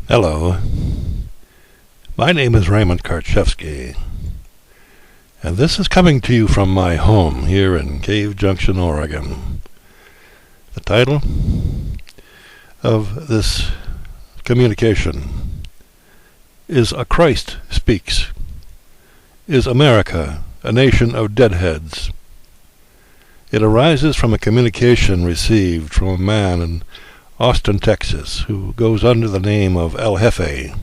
Hello, my name is Raymond Karchevsky, and this is coming to you from my home here in Cave Junction, Oregon. The title of this communication is A Christ Speaks. Is America a nation of deadheads? It arises from a communication received from a man in Austin, Texas, who goes under the name of El Jefe.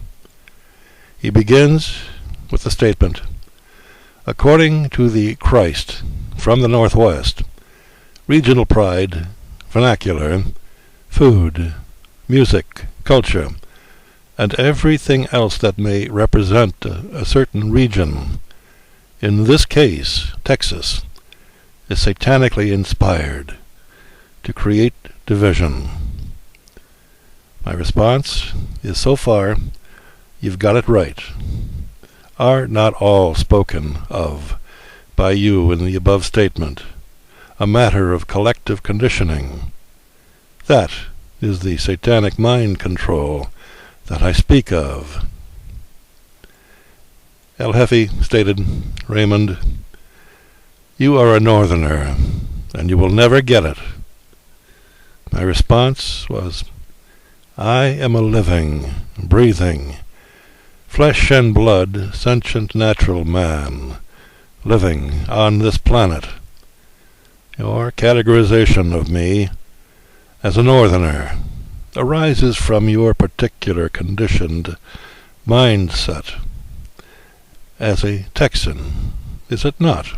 He begins with the statement, according to the Christ from the Northwest, regional pride, vernacular, food, music, culture, and everything else that may represent a certain region, in this case, Texas, is satanically inspired to create division. My response is, so far, you've got it right. Are not all spoken of by you in the above statement a matter of collective conditioning? That is the satanic mind control that I speak of. El Jefe stated, Raymond, you are a northerner, and you will never get it. My response was, I am a living, breathing, flesh and blood, sentient natural man, living on this planet. Your categorization of me as a northerner arises from your particular conditioned mindset as a Texan, is it not?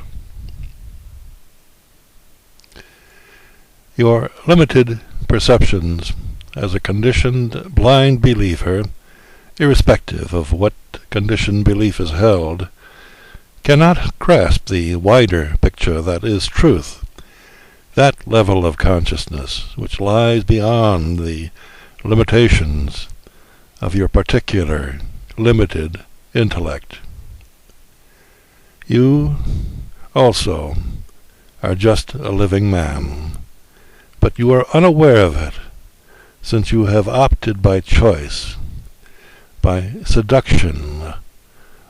Your limited perceptions as a conditioned blind believer, irrespective of what conditioned belief is held, cannot grasp the wider picture that is truth, that level of consciousness which lies beyond the limitations of your particular limited intellect. You also are just a living man, but you are unaware of it, since you have opted by choice, by seduction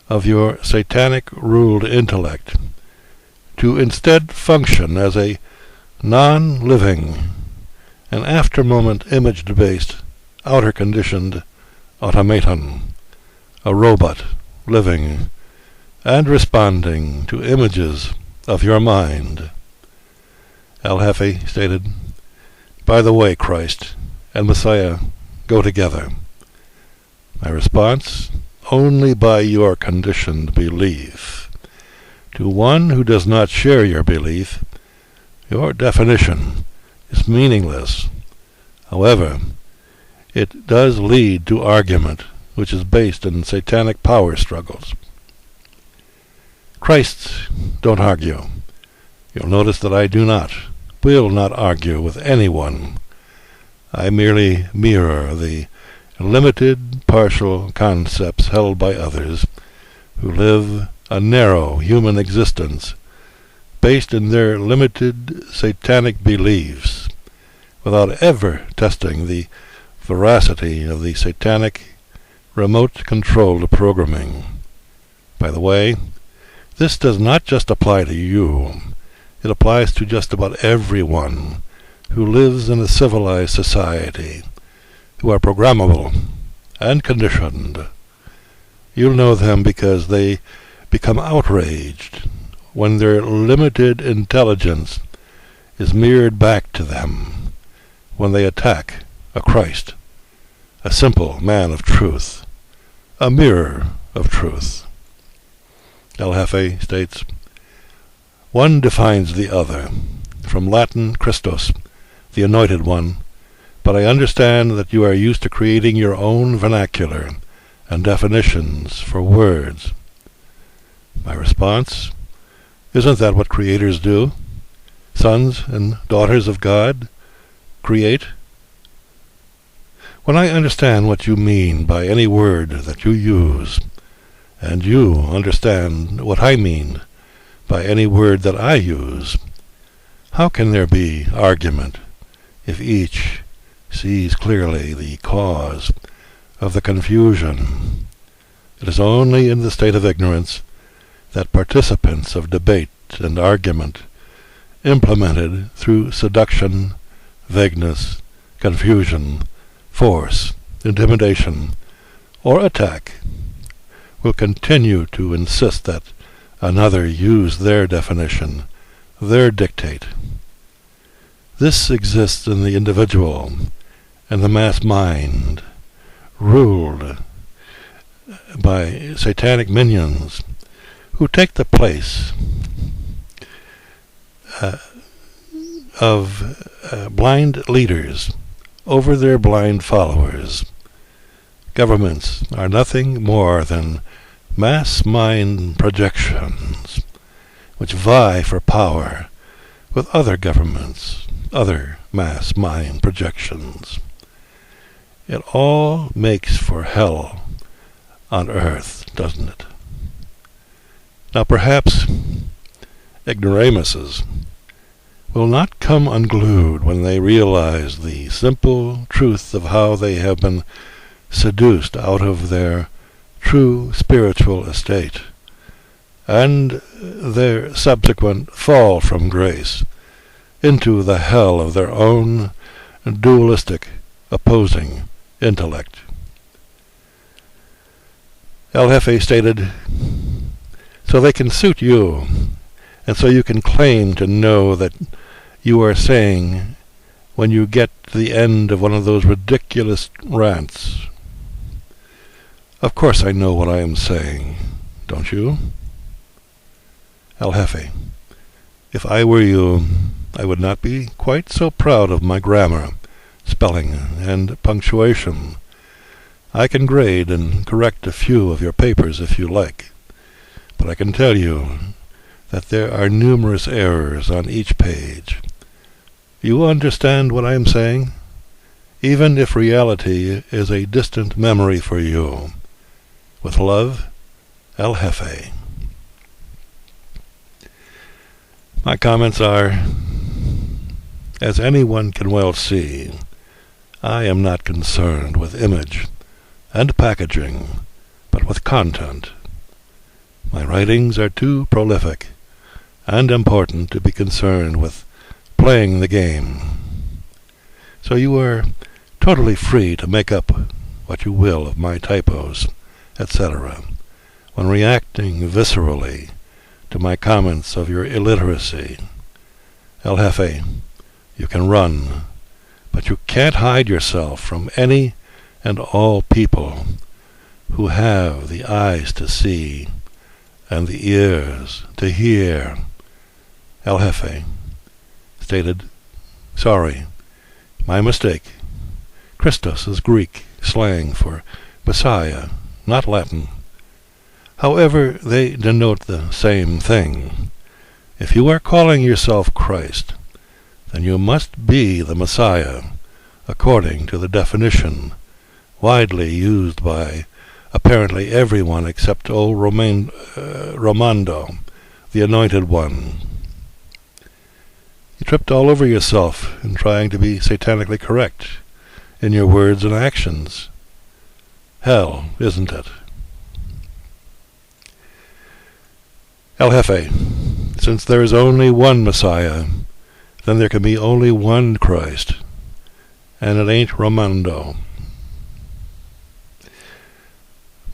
of your satanic-ruled intellect, to instead function as a non-living and after-moment image-based, outer-conditioned automaton, a robot living and responding to images of your mind. El Jefe stated, by the way, Christ and Messiah go together. My response, only by your conditioned belief. To one who does not share your belief, your definition is meaningless. However, it does lead to argument, which is based in satanic power struggles. Christs don't argue. You'll notice that I will not argue with anyone. I merely mirror the limited, partial concepts held by others who live a narrow human existence based in their limited satanic beliefs, without ever testing the veracity of the satanic remote-controlled programming. By the way, this does not just apply to you. It applies to just about everyone who lives in a civilized society, who are programmable and conditioned. You'll know them because they become outraged when their limited intelligence is mirrored back to them, when they attack a Christ, a simple man of truth, a mirror of truth. El Jefe states, one defines the other, from Latin Christos, the Anointed One, but I understand that you are used to creating your own vernacular and definitions for words. My response, isn't that what creators do? Sons and daughters of God create? When I understand what you mean by any word that you use, and you understand what I mean by any word that I use, how can there be argument if each sees clearly the cause of the confusion. It is only in the state of ignorance that participants of debate and argument, implemented through seduction, vagueness, confusion, force, intimidation, or attack, will continue to insist that another use their definition, their dictate. This exists in the individual and the mass mind, ruled by satanic minions who take the place of blind leaders over their blind followers. Governments are nothing more than mass mind projections which vie for power with other governments, other mass mind projections. It all makes for hell on earth, doesn't it? Now perhaps ignoramuses will not come unglued when they realize the simple truth of how they have been seduced out of their true spiritual estate, and their subsequent fall from grace into the hell of their own dualistic, opposing intellect. El Jefe stated, so they can suit you, and so you can claim to know that you are saying when you get to the end of one of those ridiculous rants. Of course I know what I am saying, don't you? El Jefe, if I were you, I would not be quite so proud of my grammar, spelling, and punctuation. I can grade and correct a few of your papers if you like, but I can tell you that there are numerous errors on each page. You understand what I am saying? Even if reality is a distant memory for you. With love, El Jefe. My comments are, as anyone can well see, I am not concerned with image and packaging, but with content. My writings are too prolific and important to be concerned with playing the game. So you are totally free to make up what you will of my typos, etc., when reacting viscerally to my comments of your illiteracy. El Jefe, you can run, but you can't hide yourself from any and all people who have the eyes to see and the ears to hear. El Jefe stated, sorry, my mistake. Christos is Greek slang for Messiah, not Latin. However, they denote the same thing. If you are calling yourself Christ, then you must be the Messiah, according to the definition widely used by apparently everyone except old Romando, the Anointed One. You tripped all over yourself in trying to be satanically correct in your words and actions. Hell, isn't it? El Jefe, since there is only one Messiah, then there can be only one Christ, and it ain't Romando.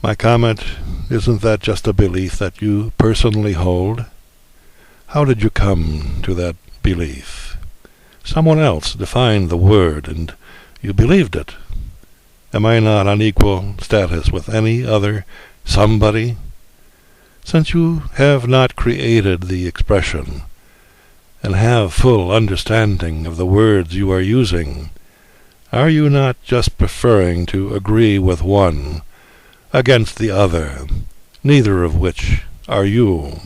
My comment, isn't that just a belief that you personally hold? How did you come to that belief? Someone else defined the word, and you believed it. Am I not on equal status with any other somebody? Since you have not created the expression, and have full understanding of the words you are using, are you not just preferring to agree with one against the other, neither of which are you?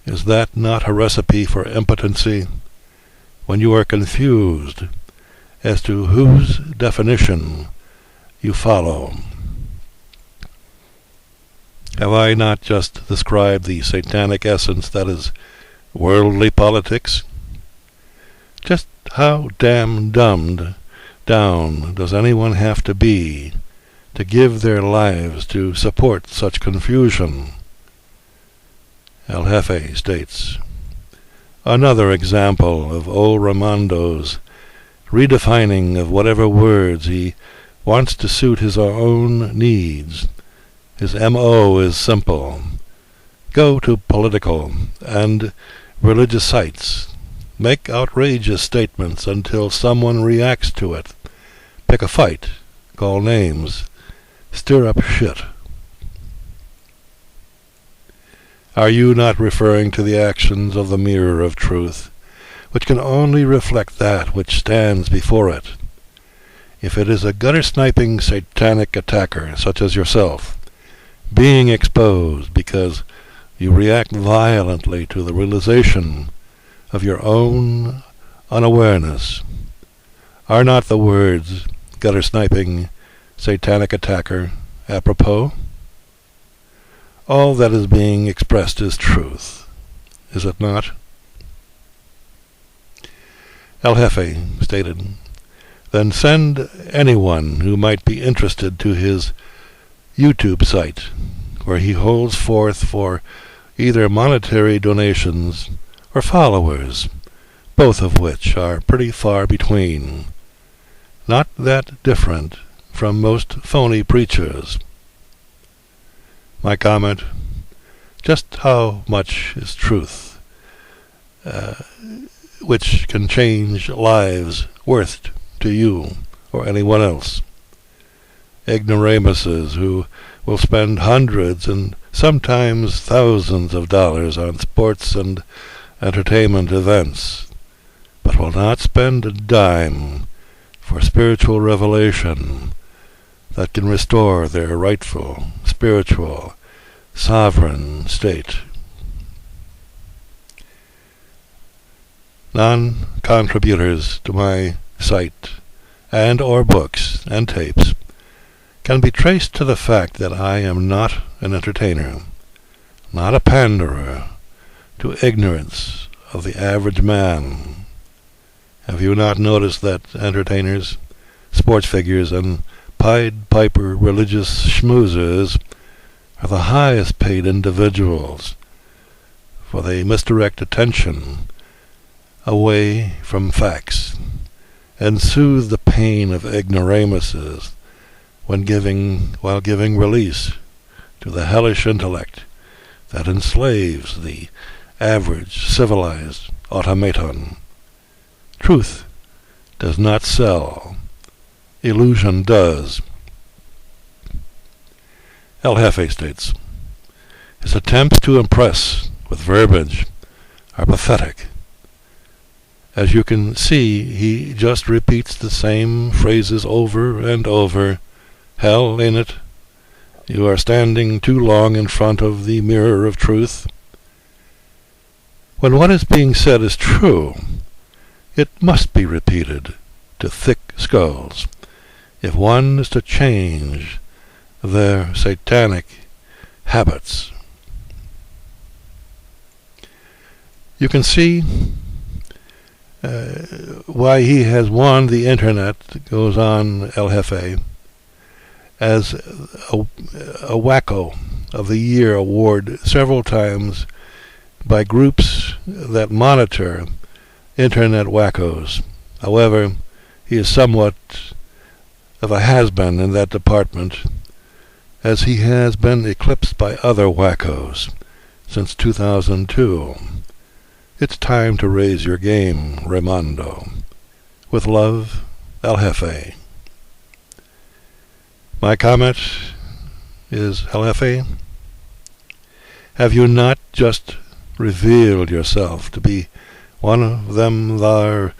Is that not a recipe for impotency, when you are confused as to whose definition you follow? Have I not just described the satanic essence that is worldly politics? Just how damn dumbed down does anyone have to be to give their lives to support such confusion. El Jefe states, another example of old Raimondo's redefining of whatever words he wants to suit his own needs. His M.O. is simple. Go to political and religious sites. Make outrageous statements until someone reacts to it. Pick a fight. Call names. Stir up shit. Are you not referring to the actions of the mirror of truth, which can only reflect that which stands before it? If it is a gutter-sniping satanic attacker such as yourself, being exposed because you react violently to the realization of your own unawareness, are not the words gutter-sniping satanic attacker apropos? All that is being expressed is truth, is it not? El Jefe stated, then send anyone who might be interested to his YouTube site, where he holds forth for either monetary donations or followers, both of which are pretty far between, not that different from most phony preachers. My comment, just how much is truth, which can change lives worth to you or anyone else? Ignoramuses who will spend hundreds and sometimes thousands of dollars on sports and entertainment events, but will not spend a dime for spiritual revelation that can restore their rightful, spiritual, sovereign state. Non-contributors to my site and or books and tapes can be traced to the fact that I am not an entertainer, not a panderer to ignorance of the average man. Have you not noticed that entertainers, sports figures, and Pied Piper religious schmoozers are the highest paid individuals, for they misdirect attention away from facts and soothe the pain of ignoramuses while giving release to the hellish intellect that enslaves the average civilized automaton. Truth does not sell. Illusion does. El Jefe states, his attempts to impress with verbiage are pathetic. As you can see, he just repeats the same phrases over and over. Hell in it. You are standing too long in front of the mirror of truth. When what is being said is true, it must be repeated to thick skulls if one is to change their satanic habits. You can see why he has won the internet, goes on El Jefe, as a Wacko of the Year award several times by groups that monitor internet wackos. However, he is somewhat of a has-been in that department, as he has been eclipsed by other wackos since 2002. It's time to raise your game, Raimondo. With love, El Jefe. My comment is, El Jefe, have you not just revealed yourself to be one of them thar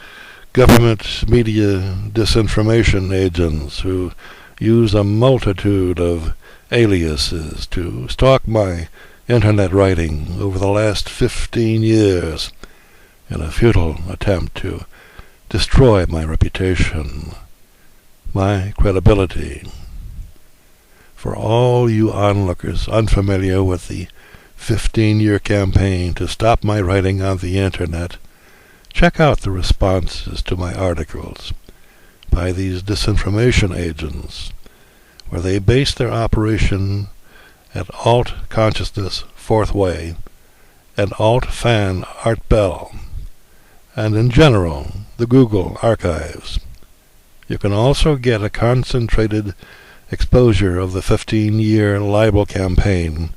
government media disinformation agents who use a multitude of aliases to stalk my internet writing over the last 15 years in a futile attempt to destroy my reputation, my credibility? For all you onlookers unfamiliar with the 15-year campaign to stop my writing on the internet, check out the responses to my articles by these disinformation agents, where they base their operation at Alt Consciousness Fourth Way and Alt Fan Art Bell, and in general the Google archives. You can also get a concentrated exposure of the 15-year libel campaign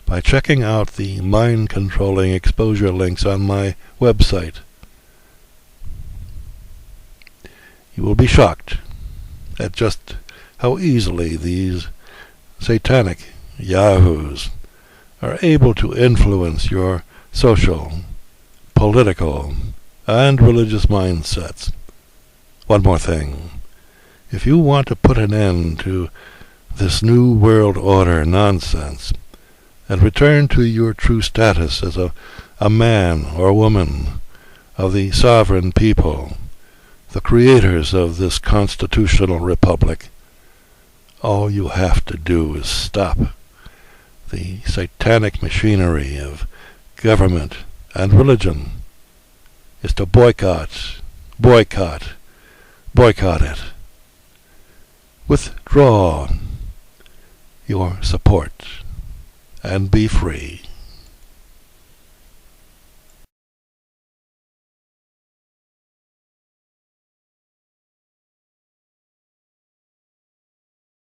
by checking out the mind-controlling exposure links on my website. You will be shocked at just how easily these satanic yahoos are able to influence your social, political, and religious mindsets. One more thing. If you want to put an end to this New World Order nonsense and return to your true status as a man or woman of the sovereign people, the creators of this constitutional republic, all you have to do is stop the satanic machinery of government and religion, is to boycott it. Withdraw your support and be free.